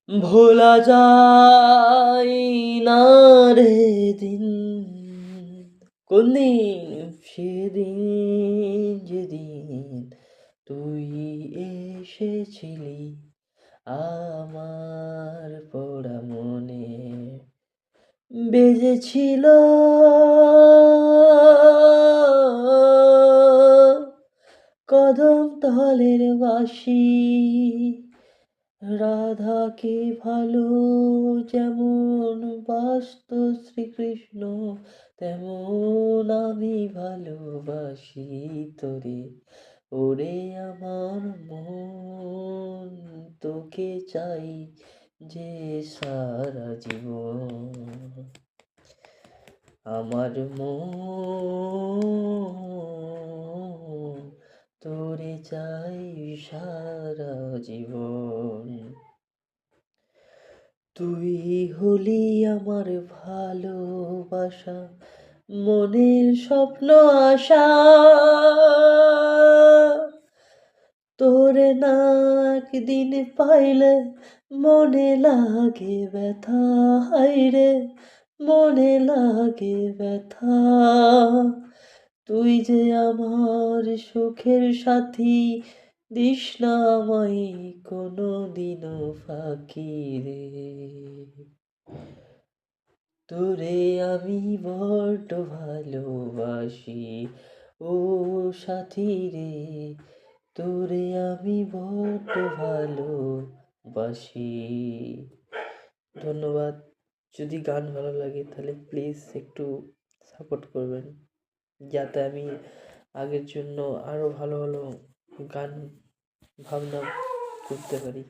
ভোলা যায় না রে দিন, কোন দিন সেদিন যেদিন তুই এসেছিলি আমার পোড়া মনে, বেজেছিল কদম তলের বাঁশি, রাধাকে ভালো যেমন বাসত শ্রীকৃষ্ণ, তেমন আমি ভালোবাসি তোরে। ওরে আমার মন, তোকে চাই যে সারা জীবন। আমার মন তোরে চাই সারা জীবন। তুই হলি আমার ভালোবাসা, মনের স্বপ্ন আশা। তোরে না একদিন পাইলে মনে লাগে ব্যথা, হায়রে মনে লাগে ব্যথা। তুই যে আমার সুখের সাথী, দিস না আমায় কোনো দিনও ফাঁকি রে। তোরে আমি বড্ড ভালোবাসি ও সাথী রে, তোরে আমি বড্ড ভালোবাসি। ধন্যবাদ। যদি গান ভালো লাগে তাহলে প্লিজ একটু সাপোর্ট করবেন, যাতে আমি আগের জন্য আরও ভালো ভালো গান ভাবনা করতে পারি।